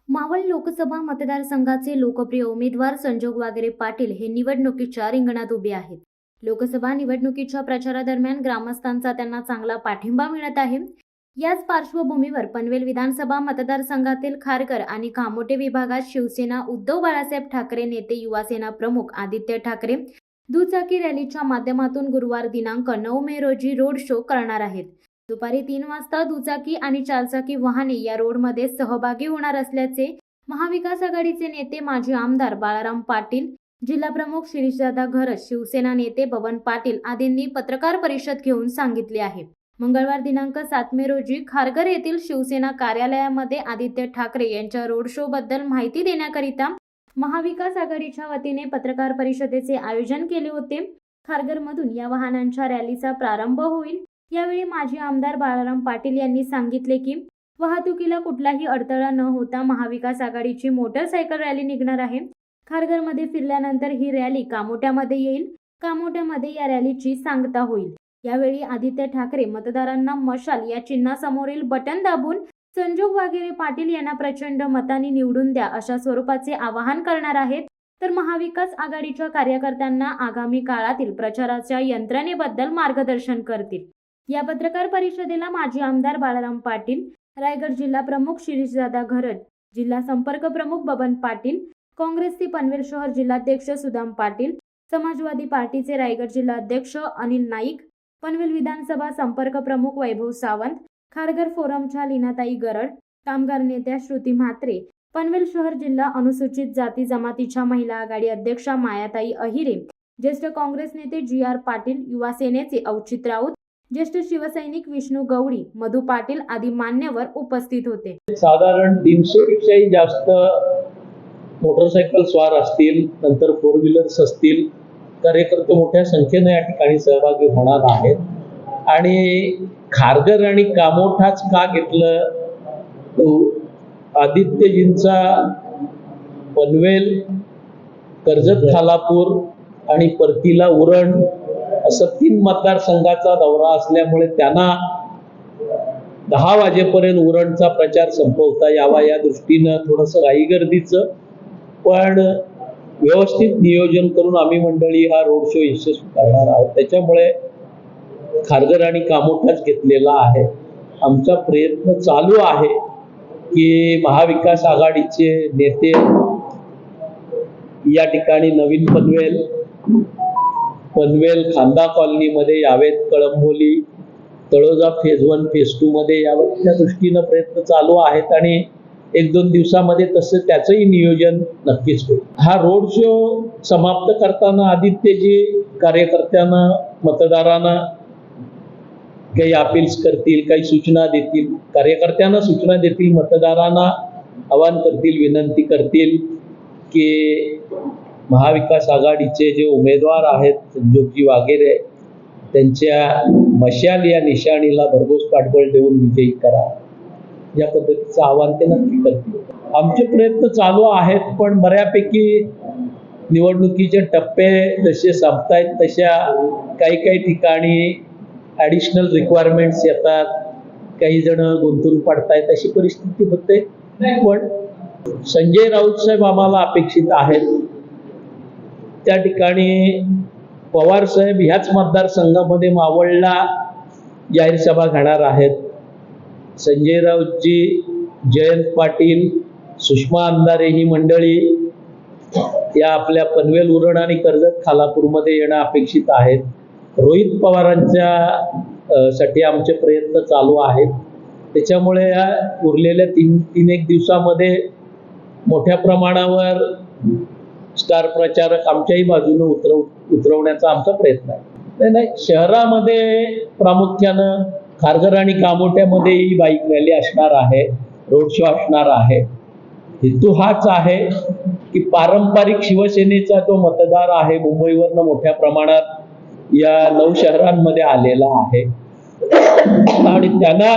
मावळ लोकसभा मतदारसंघाचे लोकप्रिय उमेदवार संजोग वागेरे पाटील हे निवडणुकीच्या रिंगणात उभे आहेत. लोकसभा निवडणुकीच्या प्रचारादरम्यान ग्रामस्थांचा त्यांना चांगला पाठिंबा मिळत आहे. याच पार्श्वभूमीवर पनवेल विधानसभा मतदारसंघातील खारघर आणि कामोटे विभागात शिवसेना उद्धव बाळासाहेब ठाकरे नेते युवासेना प्रमुख आदित्य ठाकरे दुचाकी रॅलीच्या माध्यमातून गुरुवार दिनांक 9 मे रोजी रोड शो करणार आहेत. दुपारी 3 वाजता दुचाकी आणि चारचाकी वाहने या रोडमध्ये सहभागी होणार असल्याचे महाविकास आघाडीचे नेते माजी आमदार बाळाराम पाटील, जिल्हाप्रमुख शिरीषदादा घरत, शिवसेना नेते बबन पाटील आदींनी पत्रकार परिषद घेऊन सांगितले आहे. मंगळवार दिनांक 7 मे रोजी खारघर येथील शिवसेना कार्यालयामध्ये आदित्य ठाकरे यांच्या रोड शो बद्दल माहिती देण्याकरिता महाविकास आघाडीच्या वतीने पत्रकार परिषदेचे आयोजन केले होते. खारघरमधून या वाहनांच्या रॅलीचा प्रारंभ होईल. यावेळी माजी आमदार बाळाराम पाटील यांनी सांगितले की वाहतुकीला कुठलाही अडथळा न होता महाविकास आघाडीची मोटरसायकल रॅली निघणार आहे. खारघरमध्ये फिरल्यानंतर ही रॅली कामोट्यामध्ये येईल. कामोट्यामध्ये या रॅलीची सांगता होईल. यावेळी आदित्य ठाकरे मतदारांना मशाल या चिन्हासमोरील बटन दाबून संजोग वागेरे पाटील यांना प्रचंड मतांनी निवडून द्या अशा स्वरूपाचे आवाहन करणार आहेत. तर महाविकास आघाडीच्या कार्यकर्त्यांना आगामी काळातील प्रचाराच्या यंत्रणेबद्दल मार्गदर्शन करतील. या पत्रकार परिषदेला माजी आमदार बाळाराम पाटील, रायगड जिल्हा प्रमुख शिरीषदादा घरत, जिल्हा संपर्क प्रमुख बबन पाटील, काँग्रेसचे पनवेल शहर जिल्हाध्यक्ष सुदाम पाटील, समाजवादी पार्टीचे रायगड जिल्हाध्यक्ष अनिल नाईक, पनवेल विधानसभा संपर्क प्रमुख वैभव सावंत, खारघर फोरमच्या लीनाताई गरड, कामगार नेत्या श्रुती म्हात्रे, पनवेल शहर जिल्हा अनुसूचित जाती जमातीच्या महिला आघाडी अध्यक्षा मायाताई अहिरे, ज्येष्ठ काँग्रेस नेते जी.आर. पाटील, युवा सेनेचे औचित राऊत, ज्येष्ठ शिवसैनिक विष्णू गवळी, मधु पाटील आदी मान्यवर उपस्थित होते. साधारण 300 पेक्षाही जास्त मोटरसायकल स्वार असतील, नंतर 4 व्हीलर्स असतील, कार्यकर्ते मोठ्या संख्येने या ठिकाणी सहभागी होणार आहेत. आणि खारघर आणि कामोठाच का घेतलं, आदित्यजींचा पनवेल, कर्जत खालापूर आणि परतीला उरण असं 3 मतदारसंघाचा दौरा असल्यामुळे त्यांना 10 वाजेपर्यंत उरणचा प्रचार संपवता यावा या दृष्टीनं थोडंसं घाईगर्दीचं पण व्यवस्थित नियोजन करून आम्ही मंडळी हा रोड शो यशस्वी करणार आहोत. त्याच्यामुळे खारघर आणि कामोठाच घेतलेला आहे. आमचा प्रयत्न चालू आहे की महाविकास आघाडीचे नेते या ठिकाणी नवीन पनवेल खांदा कॉलनीमध्ये यावेत, कळंबोली, तळोजा फेज 1 फेज 2 मध्ये यावेत, त्या दृष्टीनं प्रयत्न चालू आहेत. आणि 1-2 दिवसामध्ये तसं त्याचंही नियोजन नक्कीच होईल. हा रोड शो समाप्त करताना आदित्यजी कार्यकर्त्यांना, मतदारांना काही अपील्स करतील, काही सूचना देतील, कार्यकर्त्यांना सूचना देतील, मतदारांना आवाहन करतील, विनंती करतील की महाविकास आघाडीचे जे उमेदवार आहेत संजोगजी वागेरे त्यांच्या मशाल या निशाणीला भरघोस पाठबळ देऊन विजयी करा, या पद्धतीचं आवाहन ते नक्की करतील. आमचे प्रयत्न चालू आहेत, पण बऱ्यापैकी निवडणुकीचे टप्पे जसे संपतायत तशा काही ठिकाणी ॲडिशनल रिक्वायरमेंट्स येतात, काही जण गुंतून पडतायत, अशी परिस्थिती होते. पण संजय राऊत साहेब आम्हाला अपेक्षित आहेत. त्या ठिकाणी पवार साहेब ह्याच मतदारसंघामध्ये मावळला जाहीर सभा घेणार आहेत. संजय राऊतजी, जयंत पाटील, सुषमा अंधारे ही मंडळी या आपल्या पनवेल, उरण आणि कर्जत खालापूरमध्ये येणं अपेक्षित आहेत. रोहित पवारांच्या साठी आमचे प्रयत्न चालू आहेत. त्याच्यामुळे या उरलेल्या 3-1 दिवसामध्ये मोठ्या प्रमाणावर स्टार प्रचारक आमच्याही बाजूने उतरवण्याचा आमचा प्रयत्न आहे. नाही, शहरामध्ये प्रामुख्यानं खारघर आणि कामोट्यामध्ये ही बाईक रॅली असणार आहे, रोड शो असणार आहे. हेतू हाच आहे की पारंपरिक शिवसेनेचा जो मतदार आहे मुंबईवरनं मोठ्या प्रमाणात या 9 शहरांमध्ये आलेला आहे आणि त्यांना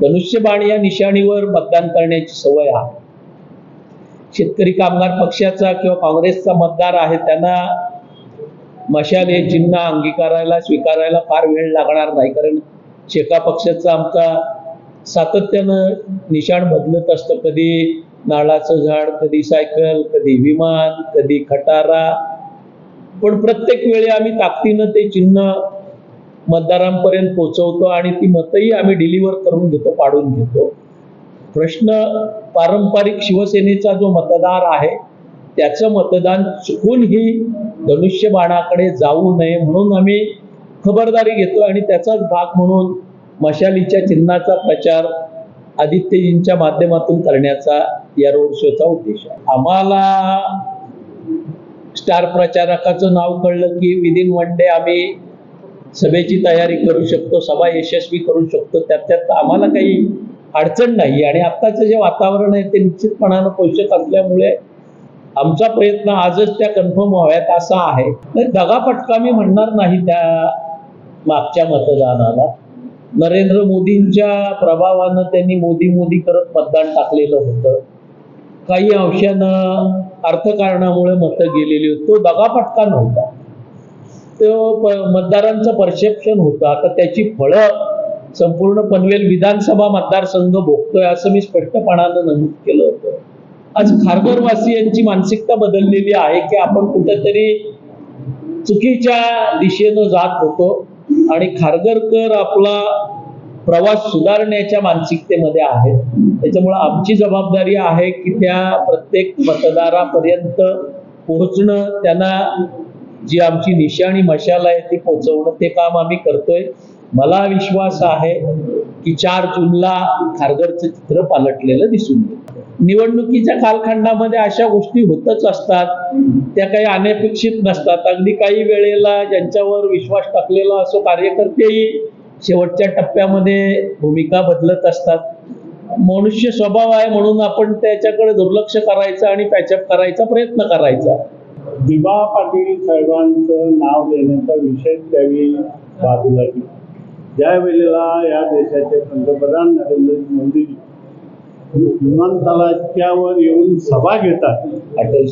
धनुष्यबाण या निशाणीवर मतदान करण्याची सवय आहे. शेतकरी कामगार पक्षाचा किंवा काँग्रेसचा मतदार आहे, त्यांना मशाल हे चिन्ह अंगीकारायला, स्वीकारायला फार वेळ लागणार नाही. कारण शेका पक्षाचा आमचा सातत्यानं निशाण बदलत असतं. कधी नारळाचं झाड, कधी सायकल, कधी विमान, कधी खटारा. पण प्रत्येक वेळी आम्ही ताकदीनं ते चिन्ह मतदारांपर्यंत पोहोचवतो आणि ती मतही आम्ही डिलिव्हर करून घेतो, पाडून घेतो. प्रश्न पारंपरिक शिवसेनेचा जो मतदार आहे त्याचं मतदान चुकूनही धनुष्यबाणाकडे जाऊ नये म्हणून आम्ही खबरदारी घेतो आणि त्याचाच भाग म्हणून मशालीच्या चिन्हाचा प्रचार आदित्यजींच्या माध्यमातून करण्याचा या रोड शोचा उद्देश आहे. आम्हाला स्टार प्रचारकाचं नाव कळलं की विदिन वन डे आम्ही सभेची तयारी करू शकतो, सभा यशस्वी करू शकतो. त्यात आम्हाला काही अडचण नाही आणि आत्ताचं जे वातावरण आहे ते निश्चितपणानं पोषक असल्यामुळे आमचा प्रयत्न आजच त्या कन्फर्म व्हाव्यात असा आहे. तर दगाफटका मी म्हणणार नाही त्या मागच्या मतदानाला. नरेंद्र मोदींच्या प्रभावानं त्यांनी मोदी मोदी करत मतदान टाकलेलं होतं. काही अंशानं अर्थकारणामुळे मतं गेलेली होती. तो दगाफटका नव्हता, तो मतदारांचं परसेप्शन होतं. आता त्याची फळं संपूर्ण पनवेल विधानसभा मतदारसंघ भोगतोय असं मी स्पष्टपणानं नमूद केलं होतं. आज खारघरवासियांची मानसिकता बदललेली आहे की आपण कुठेतरी चुकीच्या दिशेनं जात होतो आणि खारघरकर आपला प्रवास सुधारण्याच्या मानसिकतेमध्ये आहेत. त्याच्यामुळे आमची जबाबदारी आहे की त्या प्रत्येक मतदारापर्यंत पोहोचणं, त्यांना जी आमची निशाणी मशाल आहे ती पोहोचवणं, ते काम आम्ही करतोय. मला विश्वास आहे की 4 जूनला खारघरचं चित्र पालटलेलं दिसून येईल. निवडणुकीच्या कालखंडामध्ये अशा गोष्टी होतच असतात, त्या काही अनपेक्षित नसतात. अगदी काही वेळेला ज्यांच्यावर विश्वास टाकलेला असो कार्यकर्तेही शेवटच्या टप्प्यामध्ये भूमिका बदलत असतात. मनुष्य स्वभाव आहे म्हणून आपण त्याच्याकडे दुर्लक्ष करायचं आणि पॅचअप करायचा प्रयत्न करायचा. दिबा पाटील साहेबांचं नाव देण्याचा विषय त्यावेळी बाजूला केला. ज्या वेळेला या देशाचे पंतप्रधान नरेंद्र मोदी विमानतळाच्यावर येऊन सभा घेतात, अटल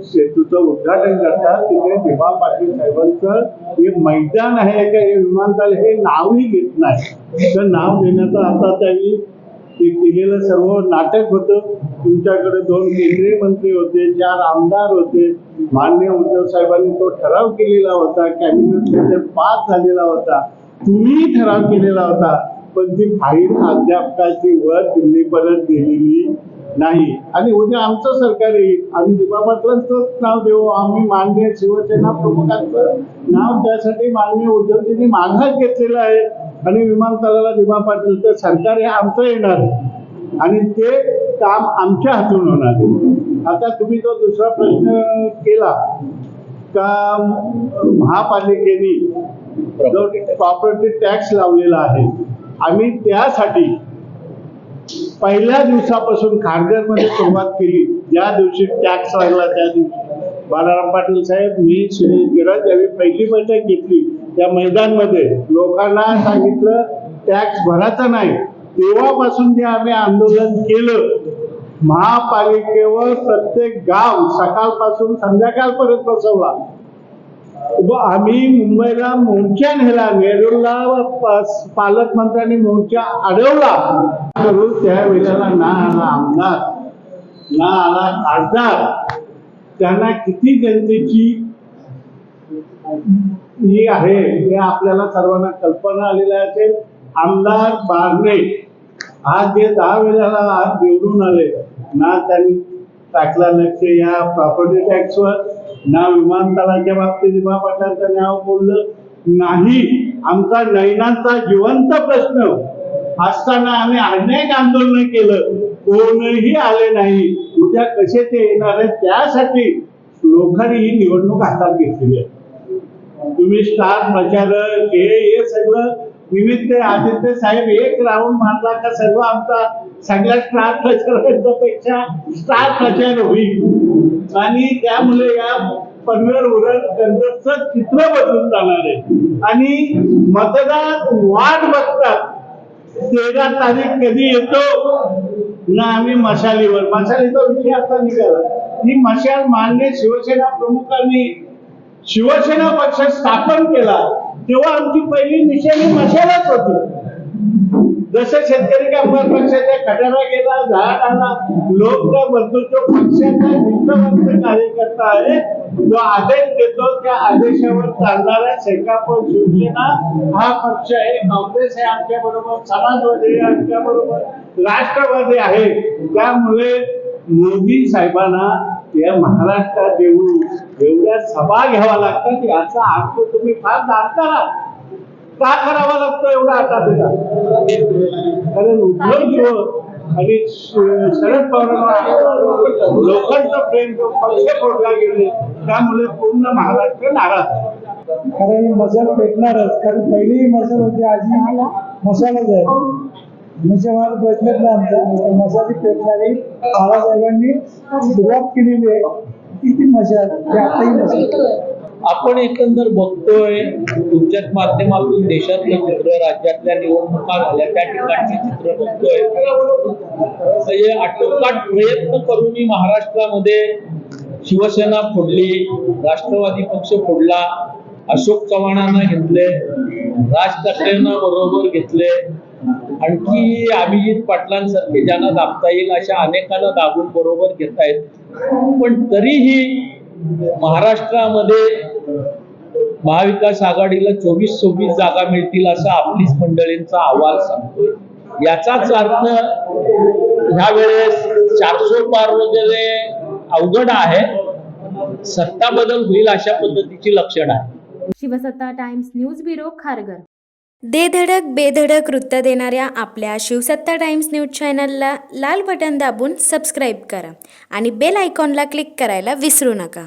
सेतूचं उद्घाटन करतात, तिथे दिबा पाटील साहेबांचं हे मैदान आहे का हे विमानतळ हे नावही घेत नाही. तर नाव देण्याचं आता त्यावेळी ते केलेलं सर्व नाटक होतं. तुमच्याकडे 2 केंद्रीय मंत्री होते, 4 आमदार होते. माननीय उद्धव साहेबांनी तो ठराव केलेला होता, कॅबिनेटमध्ये पास झालेला होता, तुम्ही ठराव केलेला होता, पण ती फाईल अद्यापकाची वर दिल्लीपर्यंत गेलेली नाही. आणि उद्या आमचं सरकार येईल, आम्ही दिबा पाटलांचं नाव देऊ, आम्ही माननीय शिवसेना प्रमुखांचं नाव त्यासाठी माननीय उद्धवजींनी माघार घेतलेला आहे आणि विमानतळाला दिबा पाटीलचं सरकार हे आमचं येणार आहे आणि ते काम आमच्या हातून होणार आहे. आता तुम्ही जो दुसरा प्रश्न केला का महापालिकेने जो प्रॉपर्टी टॅक्स लावलेला आहे, आम्ही त्यासाठी पहिल्या दिवसापासून खारघरमध्ये सुरुवात केली. ज्या दिवशी टॅक्स लागला त्या दिवशी बाळाराम पाटील साहेब, मी, सुनील गिरज यावेळी पहिली बैठक घेतली. त्या मैदानमध्ये लोकांना सांगितलं टॅक्स भरायचा नाही. तेव्हापासून जे आम्ही आंदोलन केलं, महापालिकेवर प्रत्येक गाव सकाळपासून संध्याकाळपर्यंत बसवला. आम्ही मुंबईला मोर्चा नेला, नेरूरला पालकमंत्र्यांनी मोर्चा अडवला. त्यावेळेला ना आला आमदार, ना आला खासदार. त्यांना किती जनतेची ही आहे हे आपल्याला सर्वांना कल्पना आलेली असेल. आमदार बारणे आज जे 10 वेळेला आज निवडून आले, ना त्यांनी टाकला लक्ष या प्रॉपर्टी टॅक्सवर, ना विमानतळाच्या बाबतीत दिबा पाटलांचं नाव बोललं नाही. आमचा नयनांचा जिवंत प्रश्न असताना आम्ही अनेक आंदोलन केलं, कोणीही आले नाही. उद्या कसे ते येणार आहे त्यासाठी लोकांनी ही निवडणूक हातात घेतलेली आहे. तुम्ही स्टार प्रचारक हे सगळं निमित्त. आदित्य साहेब एक राऊंड मारला का सर्व आमचा सगळ्या स्टार प्रचारांपेक्षा स्टार प्रचार होईल आणि त्यामुळे या पनवेल उरण कर्जतचं चित्र बदलून जाणार आहे. आणि मतदार वाट बघतात 13 तारीख कधी येतो ना. आम्ही मशालीचा विषय आता निघाला. ही मशाल मान्य शिवसेना प्रमुखांनी शिवसेना पक्ष स्थापन केला तेव्हा आमची पहिली निशाणी मशालच होती. जसं शेतकरी कामगार पक्षाच्या खटारा गेला, झाड आला, लोक काय म्हणतो तो पक्षाचा निष्ठावंत कार्यकर्ता आहे, जो आदेश देतो त्या आदेशावर चालणारा शेकाप शिवसेना हा पक्ष आहे. काँग्रेस आहे आमच्या बरोबर, समाजवादी आहे आमच्या बरोबर, राष्ट्रवादी आहे. त्यामुळे मोदी साहेबांना या महाराष्ट्रात येऊन एवढ्या सभा घ्यावा लागतात याचा अर्थ तुम्ही फार जाणता का करावा लागतो एवढा आता तुला. कारण उद्धव आणि शरद पवारांना लोकांचं प्रेम जो पक्ष फोडला गेले त्यामुळे पूर्ण महाराष्ट्र नाराज आहे. कारण ही मशाल पेटणारच, कारण पहिली मशाल होती, आजी मशालच आहे. मुसलमान प्रश्नच नाही आमचा, मशाली पेटणारी बाळासाहेबांनी सुरुवात केलेली आहे. किती मशाल ते आताही मशाल. आपण एकंदर बघतोय तुमच्याच माध्यमातून देशातलं चित्र, राज्यातल्या निवडणुका झाल्या त्या ठिकाणचे चित्र बघतोय. म्हणजे आटोकाट प्रयत्न करूनही महाराष्ट्रामध्ये शिवसेना फोडली, राष्ट्रवादी पक्ष फोडला, अशोक चव्हाणांना घेतले, राज ठाकरेंना बरोबर घेतले, आणखी अभिजित पाटलांसारखे ज्यांना दाबता येईल अशा अनेकांना दाबून बरोबर घेतायत. पण तरीही महाराष्ट्रामध्ये महाविकास आघाडीला 24-26 जागा मिळतील असा आपलीच मंडळींचा अहवाल सांगतोय. याचाच अर्थ ह्या वेळेस 400 पार वगैरे अवघड आहे. सत्ता बदल होईल अशा पद्धतीची लक्षणं आहे. शिवसत्ता टाइम्स न्यूज ब्युरो, खारघर. दे धडक बेधडक वृत्त देणाऱ्या आपल्या शिवसत्ता टाइम्स न्यूज चॅनलला लाल बटन दाबून सबस्क्राईब करा आणि बेल आयकॉनला क्लिक करायला विसरू नका.